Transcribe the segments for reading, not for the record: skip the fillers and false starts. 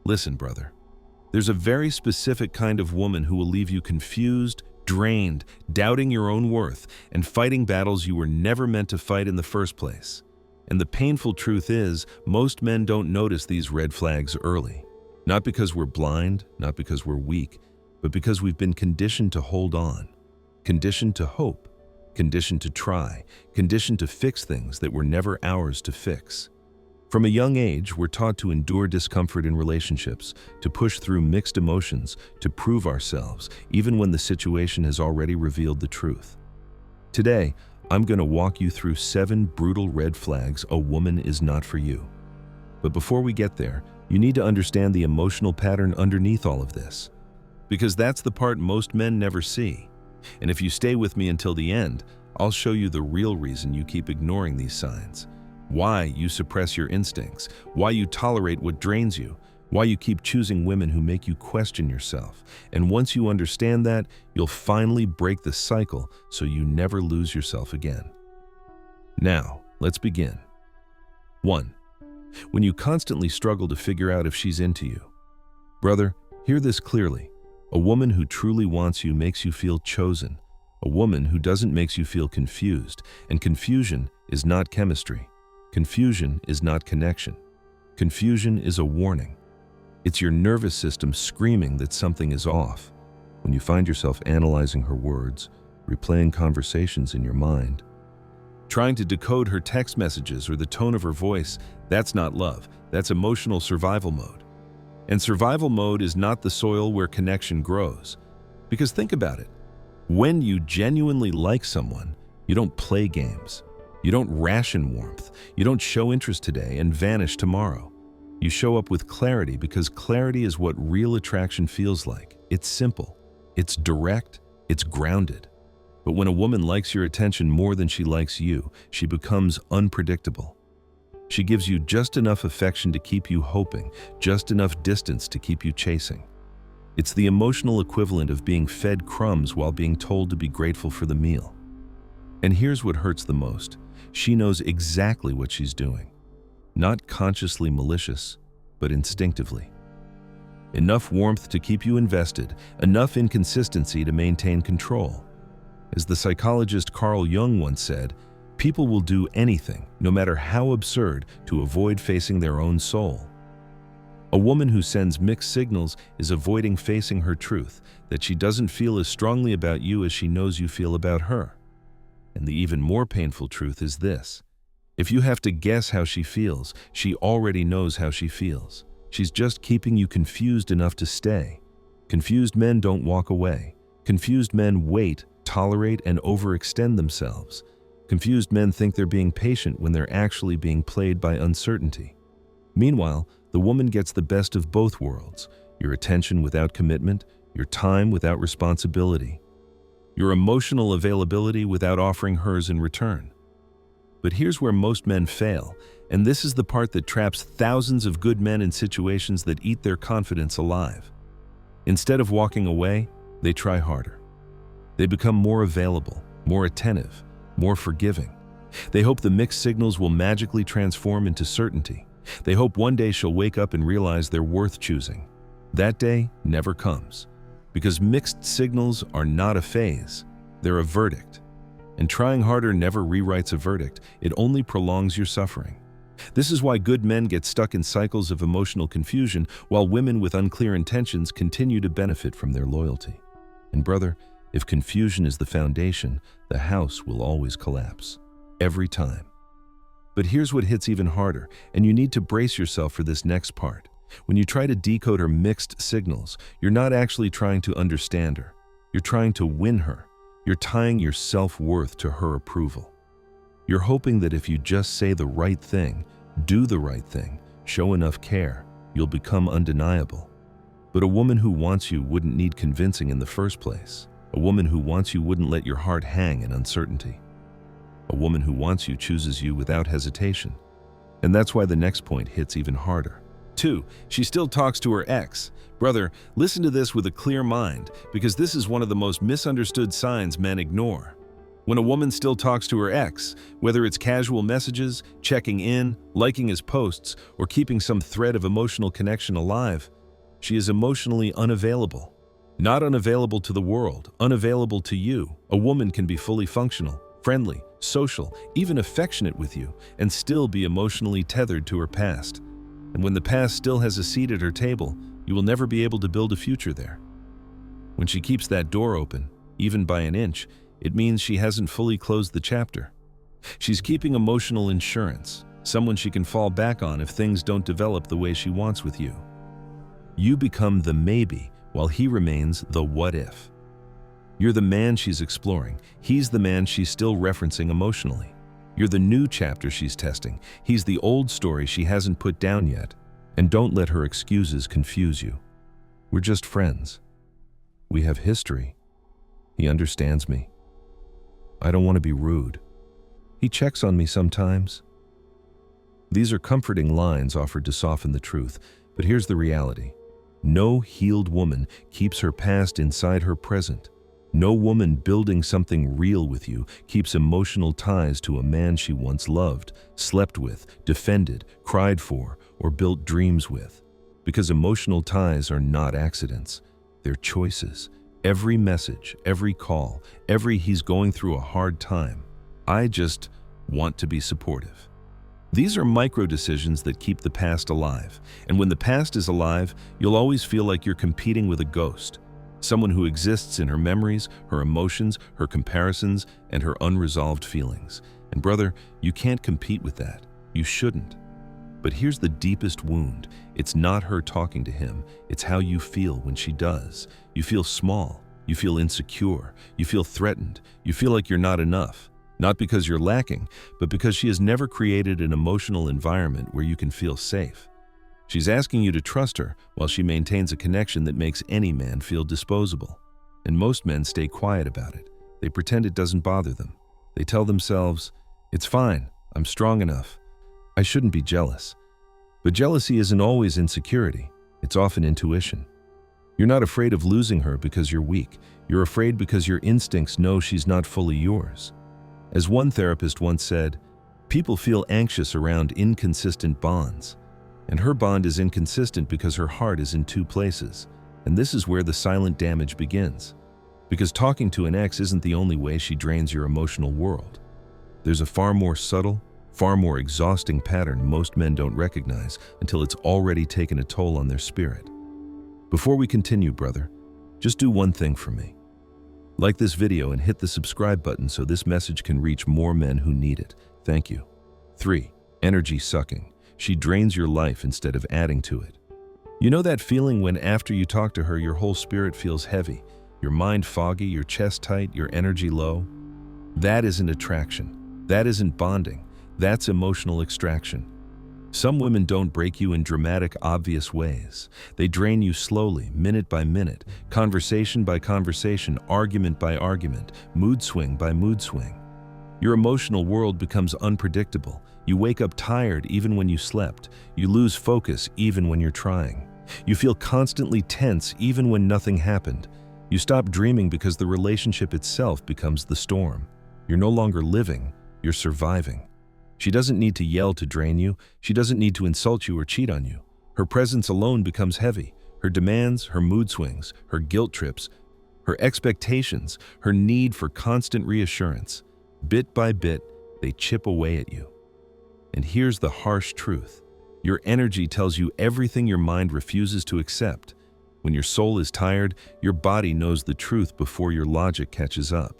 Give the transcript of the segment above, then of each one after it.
Listen, brother. There's a very specific kind of woman who will leave you confused, drained, doubting your own worth, and fighting battles you were never meant to fight in the first place. And the painful truth is, most men don't notice these red flags early. Not because we're blind, not because we're weak, but because we've been conditioned to hold on, conditioned to hope, conditioned to try, conditioned to fix things that were never ours to fix. From a young age, we're taught to endure discomfort in relationships, to push through mixed emotions, to prove ourselves, even when the situation has already revealed the truth. Today, I'm going to walk you through 7 brutal red flags a woman is not for you. But before we get there, you need to understand the emotional pattern underneath all of this. Because that's the part most men never see. And if you stay with me until the end, I'll show you the real reason you keep ignoring these signs. Why you suppress your instincts, why you tolerate what drains you, why you keep choosing women who make you question yourself. And once you understand that, you'll finally break the cycle so you never lose yourself again. Now, let's begin. 1. When you constantly struggle to figure out if she's into you. Brother, hear this clearly. A woman who truly wants you makes you feel chosen. A woman who doesn't makes you feel confused, and confusion is not chemistry. Confusion is not connection. Confusion is a warning. It's your nervous system screaming that something is off. When you find yourself analyzing her words, replaying conversations in your mind, trying to decode her text messages or the tone of her voice, that's not love. That's emotional survival mode. And survival mode is not the soil where connection grows. Because think about it. When you genuinely like someone, you don't play games. You don't ration warmth. You don't show interest today and vanish tomorrow. You show up with clarity because clarity is what real attraction feels like. It's simple. It's direct. It's grounded. But when a woman likes your attention more than she likes you, she becomes unpredictable. She gives you just enough affection to keep you hoping, just enough distance to keep you chasing. It's the emotional equivalent of being fed crumbs while being told to be grateful for the meal. And here's what hurts the most. She knows exactly what she's doing. Not consciously malicious, but instinctively. Enough warmth to keep you invested, enough inconsistency to maintain control. As the psychologist Carl Jung once said, people will do anything, no matter how absurd, to avoid facing their own soul. A woman who sends mixed signals is avoiding facing her truth, that she doesn't feel as strongly about you as she knows you feel about her. And the even more painful truth is this. If you have to guess how she feels, she already knows how she feels. She's just keeping you confused enough to stay. Confused men don't walk away. Confused men wait, tolerate, and overextend themselves. Confused men think they're being patient when they're actually being played by uncertainty. Meanwhile, the woman gets the best of both worlds. Your attention without commitment, your time without responsibility. Your emotional availability without offering hers in return. But here's where most men fail, and this is the part that traps thousands of good men in situations that eat their confidence alive. Instead of walking away, they try harder. They become more available, more attentive, more forgiving. They hope the mixed signals will magically transform into certainty. They hope one day she'll wake up and realize they're worth choosing. That day never comes. Because mixed signals are not a phase, they're a verdict. And trying harder never rewrites a verdict, it only prolongs your suffering. This is why good men get stuck in cycles of emotional confusion, while women with unclear intentions continue to benefit from their loyalty. And brother, if confusion is the foundation, the house will always collapse. Every time. But here's what hits even harder, and you need to brace yourself for this next part. When you try to decode her mixed signals, you're not actually trying to understand her. You're trying to win her. You're tying your self-worth to her approval. You're hoping that if you just say the right thing, do the right thing, show enough care, you'll become undeniable. But a woman who wants you wouldn't need convincing in the first place. A woman who wants you wouldn't let your heart hang in uncertainty. A woman who wants you chooses you without hesitation. And that's why the next point hits even harder. 2. She still talks to her ex. Brother, listen to this with a clear mind, because this is one of the most misunderstood signs men ignore. When a woman still talks to her ex, whether it's casual messages, checking in, liking his posts, or keeping some thread of emotional connection alive, she is emotionally unavailable. Not unavailable to the world, unavailable to you. A woman can be fully functional, friendly, social, even affectionate with you, and still be emotionally tethered to her past. And when the past still has a seat at her table, you will never be able to build a future there. When she keeps that door open, even by an inch, it means she hasn't fully closed the chapter. She's keeping emotional insurance, someone she can fall back on if things don't develop the way she wants with you. You become the maybe, while he remains the what if. You're the man she's exploring. He's the man she's still referencing emotionally. You're the new chapter she's testing. He's the old story she hasn't put down yet. And don't let her excuses confuse you. We're just friends. We have history. He understands me. I don't want to be rude. He checks on me sometimes. These are comforting lines offered to soften the truth, but here's the reality. No healed woman keeps her past inside her present. No woman building something real with you keeps emotional ties to a man she once loved, slept with, defended, cried for, or built dreams with. Because emotional ties are not accidents. They're choices. Every message, every call, every he's going through a hard time. I just want to be supportive. These are micro decisions that keep the past alive. And when the past is alive, you'll always feel like you're competing with a ghost. Someone who exists in her memories, her emotions, her comparisons, and her unresolved feelings. And brother, you can't compete with that. You shouldn't. But here's the deepest wound. It's not her talking to him. It's how you feel when she does. You feel small. You feel insecure. You feel threatened. You feel like you're not enough. Not because you're lacking, but because she has never created an emotional environment where you can feel safe. She's asking you to trust her while she maintains a connection that makes any man feel disposable. And most men stay quiet about it. They pretend it doesn't bother them. They tell themselves, "It's fine. I'm strong enough. I shouldn't be jealous." But jealousy isn't always insecurity. It's often intuition. You're not afraid of losing her because you're weak. You're afraid because your instincts know she's not fully yours. As one therapist once said, people feel anxious around inconsistent bonds. And her bond is inconsistent because her heart is in two places. And this is where the silent damage begins. Because talking to an ex isn't the only way she drains your emotional world. There's a far more subtle, far more exhausting pattern most men don't recognize until it's already taken a toll on their spirit. Before we continue, brother, just do one thing for me. Like this video and hit the subscribe button so this message can reach more men who need it. Thank you. 3. Energy sucking. She drains your life instead of adding to it. You know that feeling when after you talk to her, your whole spirit feels heavy, your mind foggy, your chest tight, your energy low? That isn't attraction. That isn't bonding. That's emotional extraction. Some women don't break you in dramatic, obvious ways. They drain you slowly, minute by minute, conversation by conversation, argument by argument, mood swing by mood swing. Your emotional world becomes unpredictable. You wake up tired even when you slept. You lose focus even when you're trying. You feel constantly tense even when nothing happened. You stop dreaming because the relationship itself becomes the storm. You're no longer living, you're surviving. She doesn't need to yell to drain you. She doesn't need to insult you or cheat on you. Her presence alone becomes heavy. Her demands, her mood swings, her guilt trips, her expectations, her need for constant reassurance. Bit by bit, they chip away at you. And here's the harsh truth. Your energy tells you everything your mind refuses to accept. When your soul is tired, your body knows the truth before your logic catches up.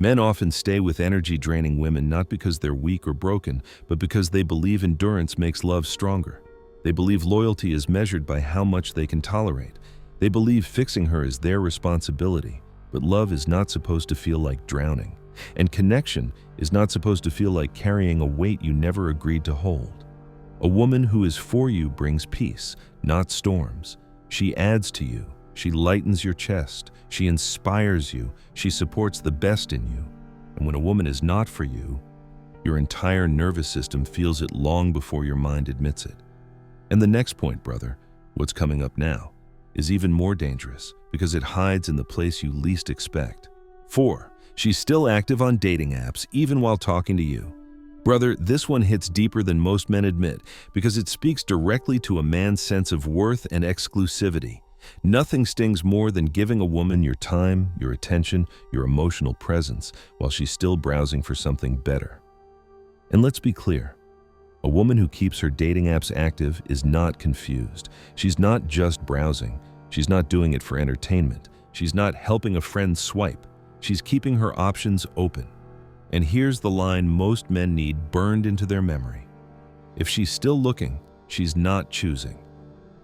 Men often stay with energy-draining women not because they're weak or broken, but because they believe endurance makes love stronger. They believe loyalty is measured by how much they can tolerate. They believe fixing her is their responsibility, but love is not supposed to feel like drowning. And connection is not supposed to feel like carrying a weight you never agreed to hold. A woman who is for you brings peace, not storms. She adds to you. She lightens your chest. She inspires you. She supports the best in you. And when a woman is not for you, your entire nervous system feels it long before your mind admits it. And the next point, brother, what's coming up now, is even more dangerous because it hides in the place you least expect. 4. She's still active on dating apps, even while talking to you. Brother, this one hits deeper than most men admit because it speaks directly to a man's sense of worth and exclusivity. Nothing stings more than giving a woman your time, your attention, your emotional presence while she's still browsing for something better. And let's be clear, a woman who keeps her dating apps active is not confused. She's not just browsing. She's not doing it for entertainment. She's not helping a friend swipe. She's keeping her options open. And here's the line most men need burned into their memory. If she's still looking, she's not choosing.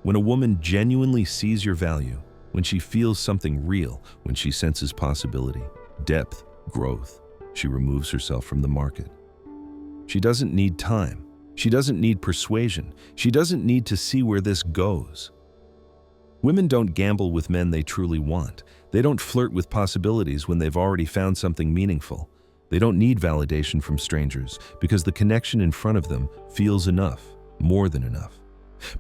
When a woman genuinely sees your value, when she feels something real, when she senses possibility, depth, growth, she removes herself from the market. She doesn't need time. She doesn't need persuasion. She doesn't need to see where this goes. Women don't gamble with men they truly want. They don't flirt with possibilities when they've already found something meaningful. They don't need validation from strangers because the connection in front of them feels enough, more than enough.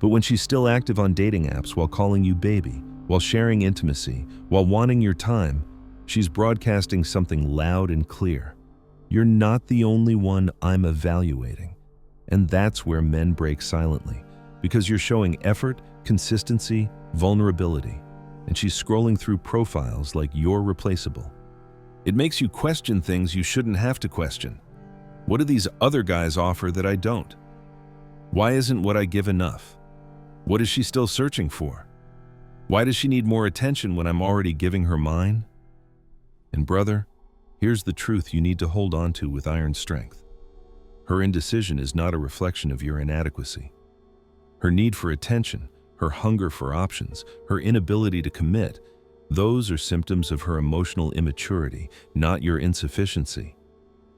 But when she's still active on dating apps while calling you baby, while sharing intimacy, while wanting your time, she's broadcasting something loud and clear. You're not the only one I'm evaluating. And that's where men break silently, because you're showing effort, consistency, vulnerability, and she's scrolling through profiles like you're replaceable. It makes you question things you shouldn't have to question. What do these other guys offer that I don't? Why isn't what I give enough? What is she still searching for? Why does she need more attention when I'm already giving her mine? And brother, here's the truth you need to hold on to with iron strength. Her indecision is not a reflection of your inadequacy. Her need for attention, her hunger for options, her inability to commit, those are symptoms of her emotional immaturity, not your insufficiency.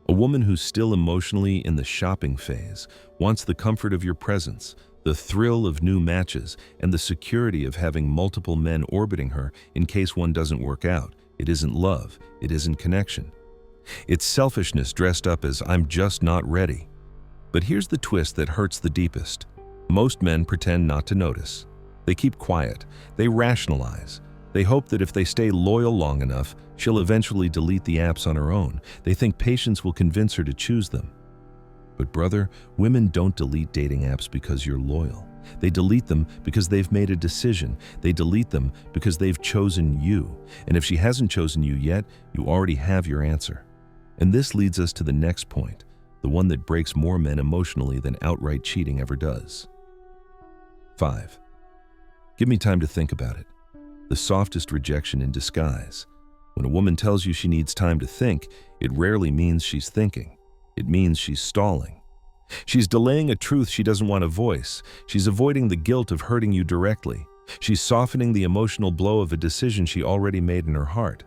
A woman who's still emotionally in the shopping phase wants the comfort of your presence, the thrill of new matches, and the security of having multiple men orbiting her in case one doesn't work out. It isn't love. It isn't connection. It's selfishness dressed up as I'm just not ready. But here's the twist that hurts the deepest. Most men pretend not to notice. They keep quiet. They rationalize. They hope that if they stay loyal long enough, she'll eventually delete the apps on her own. They think patience will convince her to choose them. But brother, women don't delete dating apps because you're loyal. They delete them because they've made a decision. They delete them because they've chosen you. And if she hasn't chosen you yet, you already have your answer. And this leads us to the next point, the one that breaks more men emotionally than outright cheating ever does. 5. Give me time to think about it. The softest rejection in disguise. When a woman tells you she needs time to think, it rarely means she's thinking. It means she's stalling. She's delaying a truth she doesn't want to voice. She's avoiding the guilt of hurting you directly. She's softening the emotional blow of a decision she already made in her heart.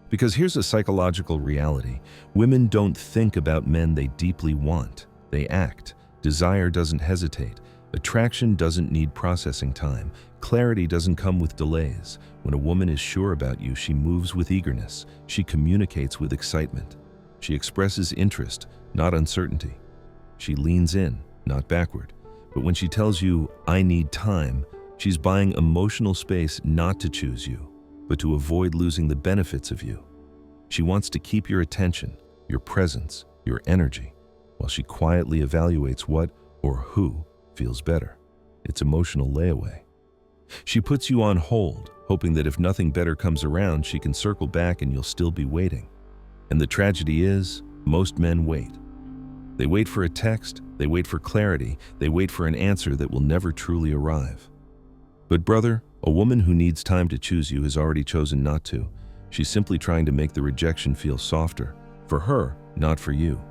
Because here's a psychological reality. Women don't think about men they deeply want. They act. Desire doesn't hesitate. Attraction doesn't need processing time. Clarity doesn't come with delays. When a woman is sure about you, she moves with eagerness. She communicates with excitement. She expresses interest, not uncertainty. She leans in, not backward. But when she tells you, I need time, she's buying emotional space not to choose you, but to avoid losing the benefits of you. She wants to keep your attention, your presence, your energy, while she quietly evaluates what or who feels better. It's emotional layaway. She puts you on hold, hoping that if nothing better comes around, she can circle back and you'll still be waiting. And the tragedy is, most men wait. They wait for a text, they wait for clarity, they wait for an answer that will never truly arrive. But brother, a woman who needs time to choose you has already chosen not to. She's simply trying to make the rejection feel softer. For her, not for you.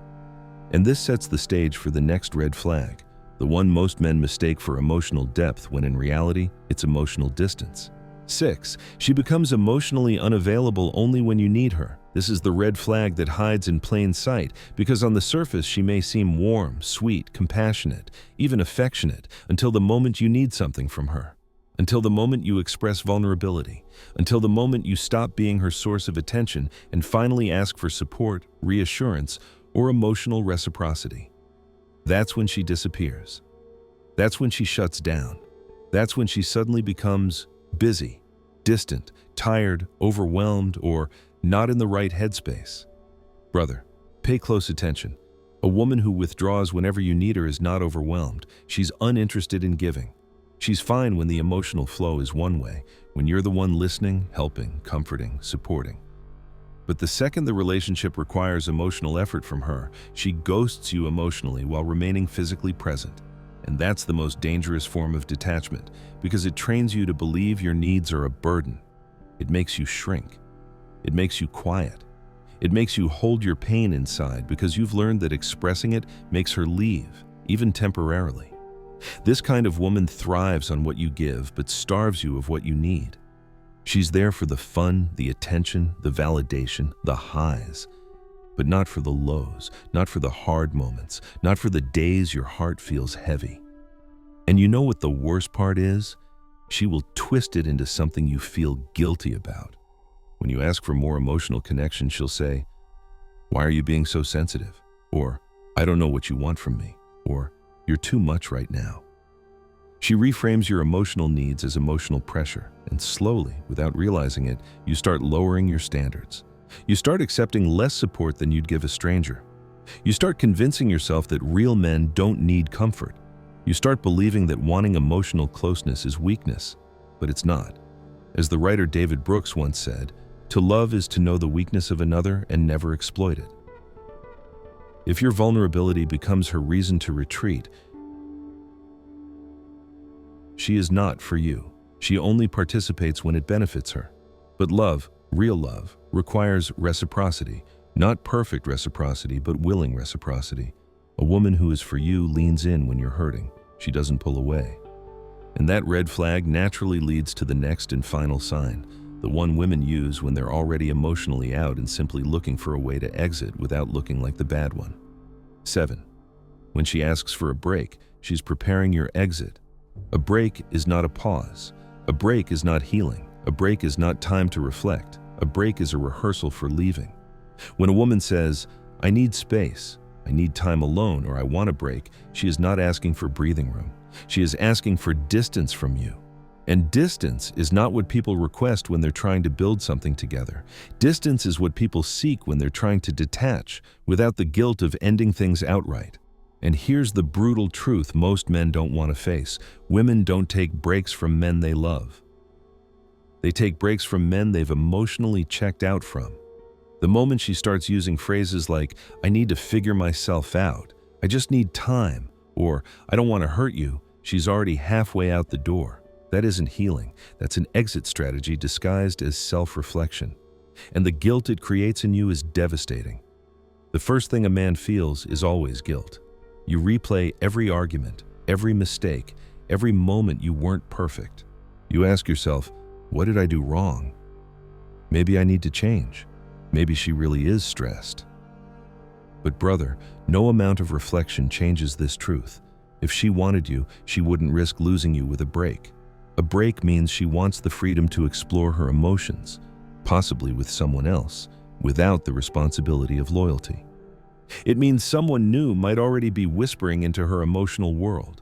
And this sets the stage for the next red flag, the one most men mistake for emotional depth when in reality, it's emotional distance. 6. She becomes emotionally unavailable only when you need her. This is the red flag that hides in plain sight, because on the surface she may seem warm, sweet, compassionate, even affectionate, until the moment you need something from her. Until the moment you express vulnerability. Until the moment you stop being her source of attention and finally ask for support, reassurance, or emotional reciprocity. That's when she disappears. That's when she shuts down. That's when she suddenly becomes busy, distant, tired, overwhelmed, or not in the right headspace. Brother, pay close attention. A woman who withdraws whenever you need her is not overwhelmed. She's uninterested in giving. She's fine when the emotional flow is one way, when you're the one listening, helping, comforting, supporting. But the second the relationship requires emotional effort from her, she ghosts you emotionally while remaining physically present. And that's the most dangerous form of detachment, because it trains you to believe your needs are a burden. It makes you shrink. It makes you quiet. It makes you hold your pain inside because you've learned that expressing it makes her leave, even temporarily. This kind of woman thrives on what you give, but starves you of what you need. She's there for the fun, the attention, the validation, the highs, but not for the lows, not for the hard moments, not for the days your heart feels heavy. And you know what the worst part is? She will twist it into something you feel guilty about. When you ask for more emotional connection, she'll say, "Why are you being so sensitive?" Or, "I don't know what you want from me." Or, "You're too much right now." She reframes your emotional needs as emotional pressure, and slowly, without realizing it, you start lowering your standards. You start accepting less support than you'd give a stranger. You start convincing yourself that real men don't need comfort. You start believing that wanting emotional closeness is weakness, but it's not. As the writer David Brooks once said, "To love is to know the weakness of another and never exploit it." If your vulnerability becomes her reason to retreat, she is not for you. She only participates when it benefits her. But love, real love, requires reciprocity, not perfect reciprocity, but willing reciprocity. A woman who is for you leans in when you're hurting. She doesn't pull away. And that red flag naturally leads to the next and final sign, the one women use when they're already emotionally out and simply looking for a way to exit without looking like the bad one. 7. When she asks for a break, she's preparing your exit. A break is not a pause. A break is not healing. A break is not time to reflect. A break is a rehearsal for leaving. When a woman says, "I need space, I need time alone," or "I want a break," she is not asking for breathing room. She is asking for distance from you. And distance is not what people request when they're trying to build something together. Distance is what people seek when they're trying to detach without the guilt of ending things outright. And here's the brutal truth most men don't want to face. Women don't take breaks from men they love. They take breaks from men they've emotionally checked out from. The moment she starts using phrases like, "I need to figure myself out," "I just need time," or "I don't want to hurt you," she's already halfway out the door. That isn't healing. That's an exit strategy disguised as self-reflection. And the guilt it creates in you is devastating. The first thing a man feels is always guilt. You replay every argument, every mistake, every moment you weren't perfect. You ask yourself, what did I do wrong? Maybe I need to change. Maybe she really is stressed. But brother, no amount of reflection changes this truth. If she wanted you, she wouldn't risk losing you with a break. A break means she wants the freedom to explore her emotions, possibly with someone else, without the responsibility of loyalty. It means someone new might already be whispering into her emotional world.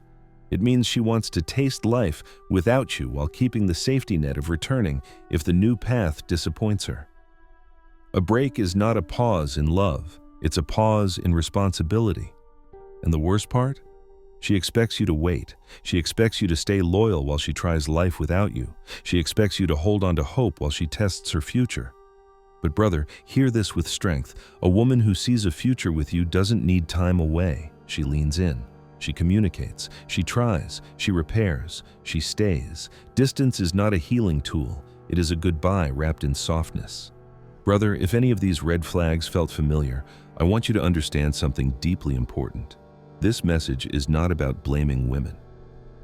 It means she wants to taste life without you while keeping the safety net of returning if the new path disappoints her. A break is not a pause in love. It's a pause in responsibility. And the worst part? She expects you to wait. She expects you to stay loyal while she tries life without you. She expects you to hold on to hope while she tests her future. But brother, hear this with strength. A woman who sees a future with you doesn't need time away. She leans in. She communicates. She tries. She repairs. She stays. Distance is not a healing tool. It is a goodbye wrapped in softness. Brother, if any of these red flags felt familiar, I want you to understand something deeply important. This message is not about blaming women.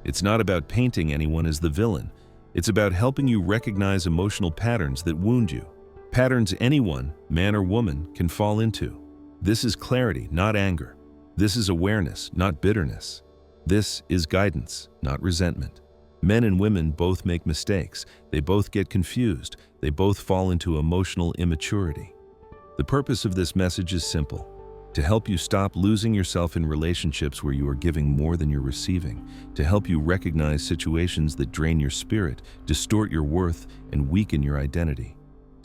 It's not about painting anyone as the villain. It's about helping you recognize emotional patterns that wound you. Patterns anyone, man or woman, can fall into. This is clarity, not anger. This is awareness, not bitterness. This is guidance, not resentment. Men and women both make mistakes. They both get confused. They both fall into emotional immaturity. The purpose of this message is simple: to help you stop losing yourself in relationships where you are giving more than you're receiving, to help you recognize situations that drain your spirit, distort your worth, and weaken your identity,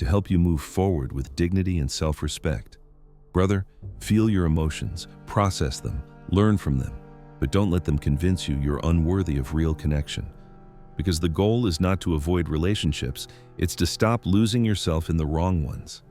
to help you move forward with dignity and self-respect. Brother, feel your emotions, process them, learn from them, but don't let them convince you you're unworthy of real connection. Because the goal is not to avoid relationships, it's to stop losing yourself in the wrong ones.